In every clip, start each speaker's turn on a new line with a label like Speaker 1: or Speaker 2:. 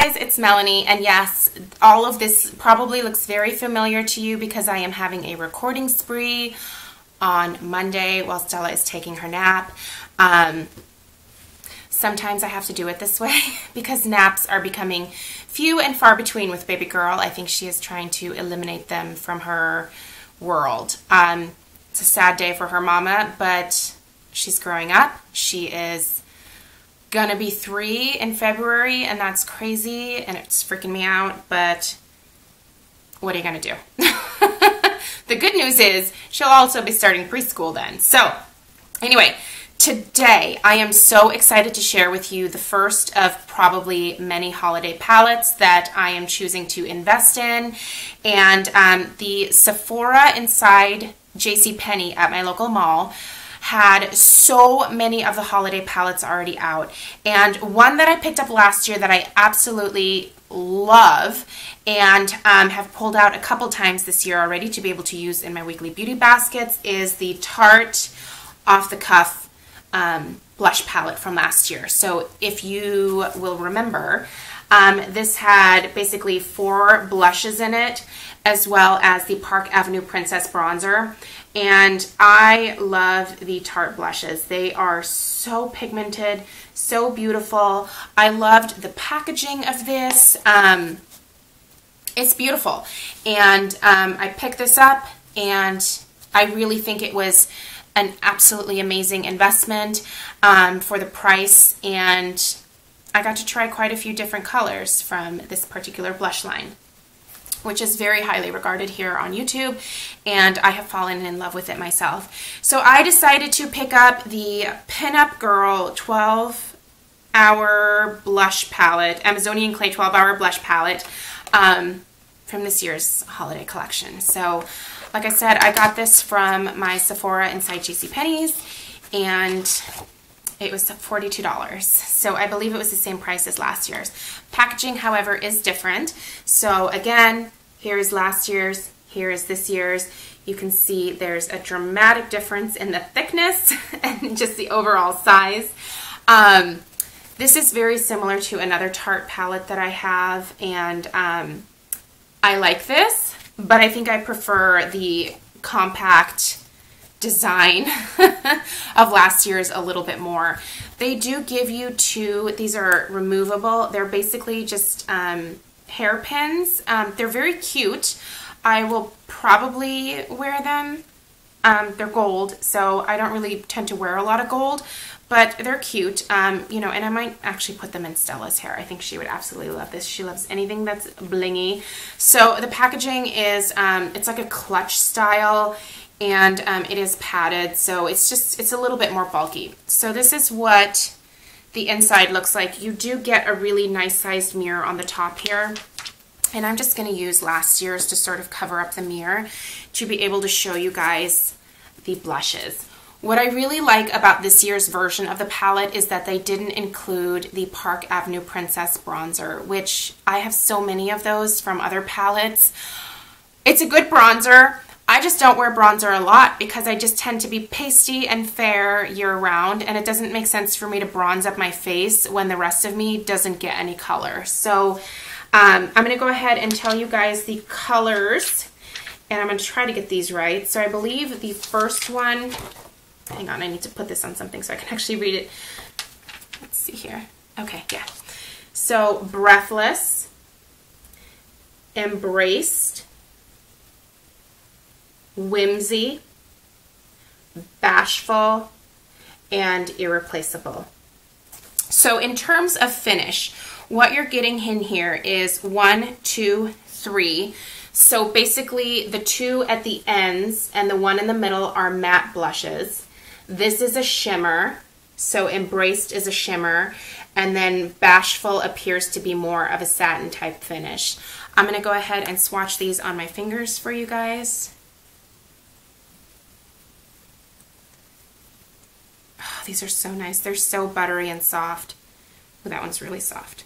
Speaker 1: Guys, it's Melanie, and yes, all of this probably looks very familiar to you because I am having a recording spree on Monday while Stella is taking her nap. Sometimes I have to do it this way because naps are becoming few and far between with baby girl. I think she is trying to eliminate them from her world. It's a sad day for her mama, but she's growing up. She is gonna be 3 in February, and that's crazy, and it's freaking me out, but what are you gonna do? The good news is she'll also be starting preschool then. So anyway, today I am so excited to share with you the first of probably many holiday palettes that I am choosing to invest in, and the Sephora inside JCPenney at my local mall had so many of the holiday palettes already out, and one that I picked up last year that I absolutely love and have pulled out a couple times this year already to be able to use in my weekly beauty baskets is the Tarte Off the Cuff blush palette from last year. So if you will remember, this had basically 4 blushes in it, as well as the Park Avenue Princess bronzer. And I love the Tarte blushes. They are so pigmented, so beautiful. I loved the packaging of this. It's beautiful. And I picked this up, and I really think it was an absolutely amazing investment for the price. And I got to try quite a few different colors from this particular blush line, which is very highly regarded here on YouTube, and I have fallen in love with it myself. So I decided to pick up the Pinup Girl 12-hour blush palette, Amazonian Clay 12-hour blush palette from this year's holiday collection. So like I said, I got this from my Sephora inside JCPenney's, and it was $42. So I believe it was the same price as last year's. Packaging, however, is different. So again, here is last year's, here is this year's. You can see there's a dramatic difference in the thickness and just the overall size. This is very similar to another Tarte palette that I have, and I like this, but I think I prefer the compact design of last year's a little bit more. They do give you 2, these are removable. They're basically just hairpins. They're very cute. I will probably wear them. They're gold, so I don't really tend to wear a lot of gold, but they're cute. You know, and I might actually put them in Stella's hair. I think she would absolutely love this. She loves anything that's blingy. So the packaging is, it's like a clutch style, and it is padded, so it's a little bit more bulky. So this is what the inside looks like. You do get a really nice sized mirror on the top here, and I'm just going to use last year's to sort of cover up the mirror to be able to show you guys the blushes. What I really like about this year's version of the palette is that they didn't include the Park Avenue Princess bronzer, which I have so many of those from other palettes. It's a good bronzer. I just don't wear bronzer a lot because I just tend to be pasty and fair year-round, and it doesn't make sense for me to bronze up my face when the rest of me doesn't get any color. So I'm going to go ahead and tell you guys the colors, and I'm going to try to get these right. So I believe the first one, hang on, I need to put this on something so I can actually read it. Let's see here. Okay, yeah. So Breathless, Embraced, Whimsy, Bashful, and Irreplaceable. So in terms of finish, what you're getting in here is 1, 2, 3. So basically the 2 at the ends and the 1 in the middle are matte blushes. This is a shimmer, so Embraced is a shimmer, and then Bashful appears to be more of a satin type finish. I'm going to go ahead and swatch these on my fingers for you guys. Oh, these are so nice. They're so buttery and soft. Oh, that one's really soft.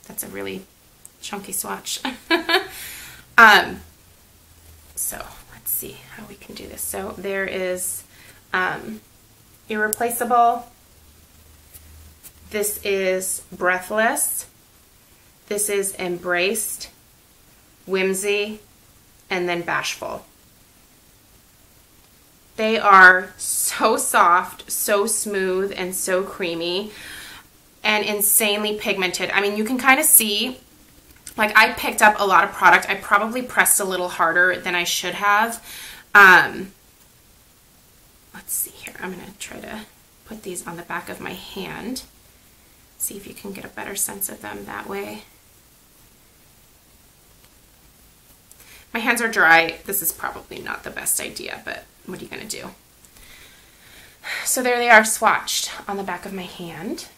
Speaker 1: That's a really chunky swatch. So let's see how we can do this. So there is Irreplaceable. This is Breathless. This is Embraced, Whimsy, and then Bashful. They are so soft, so smooth, and so creamy, and insanely pigmented. I mean, you can kind of see, like, I picked up a lot of product. I probably pressed a little harder than I should have. Let's see here. I'm going to try to put these on the back of my hand. See if you can get a better sense of them that way. My hands are dry. This is probably not the best idea, but what are you going to do? So there they are swatched on the back of my hand.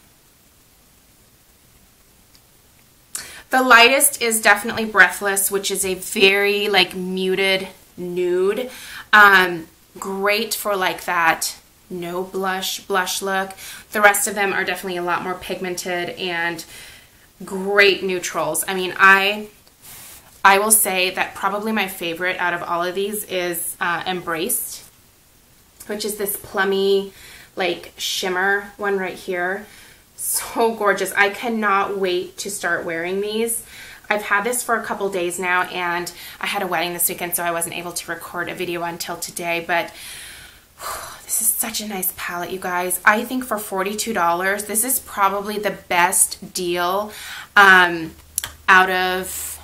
Speaker 1: The lightest is definitely Breathless, which is a very like muted nude. Great for like that no blush look. The rest of them are definitely a lot more pigmented and great neutrals. I mean, I will say that probably my favorite out of all of these is Embraced, which is this plummy like shimmer one right here. So gorgeous. I cannot wait to start wearing these. I've had this for a couple days now, and I had a wedding this weekend, so I wasn't able to record a video until today, but this is such a nice palette, you guys. I think for $42, this is probably the best deal out of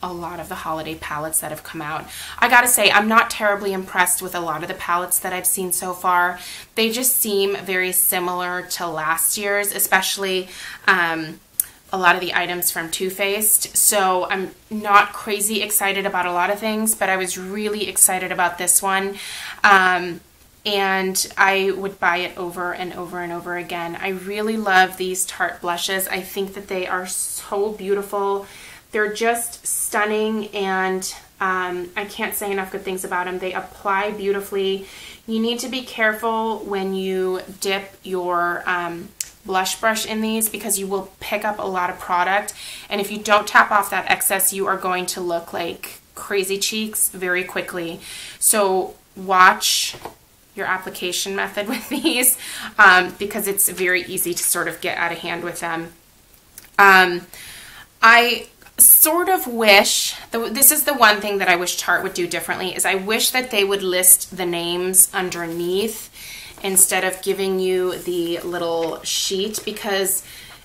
Speaker 1: a lot of the holiday palettes that have come out. I gotta say, I'm not terribly impressed with a lot of the palettes that I've seen so far. They just seem very similar to last year's, especially a lot of the items from Too Faced. So I'm not crazy excited about a lot of things, but I was really excited about this one. And I would buy it over and over and over again. I really love these Tarte blushes. I think that they are so beautiful. They're just stunning, and I can't say enough good things about them. They apply beautifully. You need to be careful when you dip your blush brush in these, because you will pick up a lot of product, and if you don't tap off that excess, you are going to look like crazy cheeks very quickly. So watch your application method with these, because it's very easy to sort of get out of hand with them. I sort of wish, this is the one thing that I wish Tarte would do differently, is I wish that they would list the names underneath instead of giving you the little sheet, because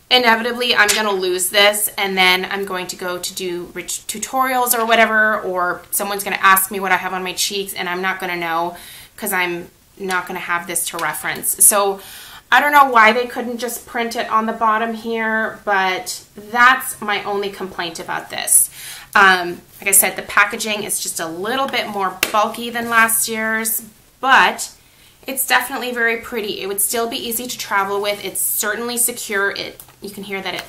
Speaker 1: inevitably I'm going to lose this, and then I'm going to go to do tutorials or whatever, or someone's going to ask me what I have on my cheeks, and I'm not going to know because I'm not going to have this to reference. So I don't know why they couldn't just print it on the bottom here, but that's my only complaint about this. Like I said, the packaging is just a little bit more bulky than last year's, but it's definitely very pretty. It would still be easy to travel with. It's certainly secure. You can hear that it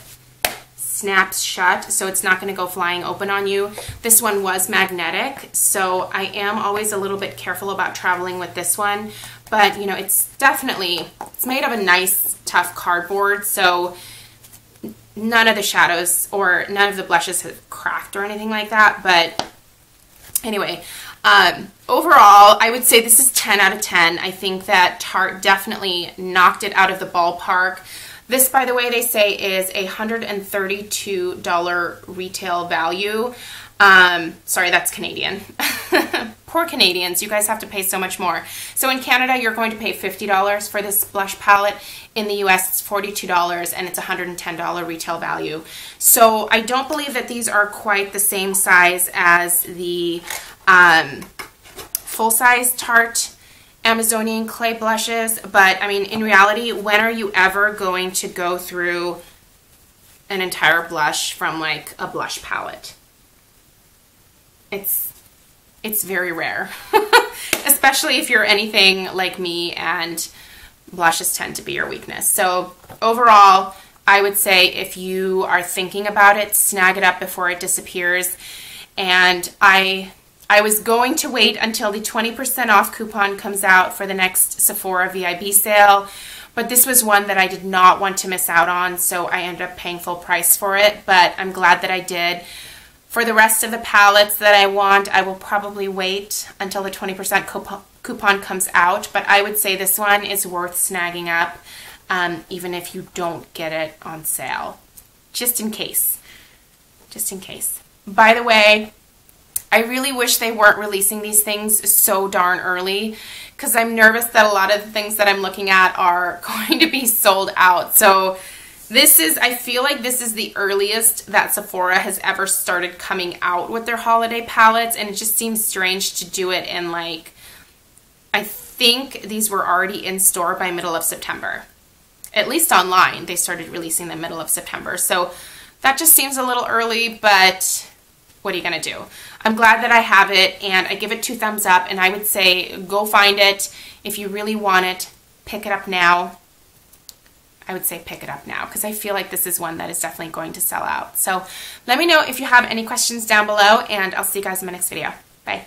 Speaker 1: snaps shut, so it's not going to go flying open on you. This one was magnetic, so I am always a little bit careful about traveling with this one. But, you know, it's made of a nice, tough cardboard, so none of the shadows or none of the blushes have cracked or anything like that. But anyway, overall, I would say this is 10 out of 10. I think that Tarte definitely knocked it out of the ballpark. This, by the way, they say is a $132 retail value. Sorry, that's Canadian. Poor Canadians, you guys have to pay so much more. So in Canada, you're going to pay $50 for this blush palette. In the US, it's $42, and it's $110 retail value. So I don't believe that these are quite the same size as the full-size Tarte Amazonian clay blushes, but I mean, in reality, when are you ever going to go through an entire blush from like a blush palette? It's very rare, especially if you're anything like me and blushes tend to be your weakness. So overall, I would say if you are thinking about it, snag it up before it disappears. And I was going to wait until the 20% off coupon comes out for the next Sephora VIB sale, but this was one that I did not want to miss out on, so I ended up paying full price for it, but I'm glad that I did. For the rest of the palettes that I want, I will probably wait until the 20% coupon comes out, but I would say this one is worth snagging up. even if you don't get it on sale, just in case. Just in case. By the way, I really wish they weren't releasing these things so darn early, because I'm nervous that a lot of the things that I'm looking at are going to be sold out. So this is, I feel like this is the earliest that Sephora has ever started coming out with their holiday palettes, and it just seems strange to do it in, like, I think these were already in store by middle of September. At least online, they started releasing them middle of September. So that just seems a little early, but what are you going to do? I'm glad that I have it, and I give it 2 thumbs up, and I would say go find it. If you really want it, pick it up now. I would say pick it up now, because I feel like this is one that is definitely going to sell out. So let me know if you have any questions down below, and I'll see you guys in my next video. Bye.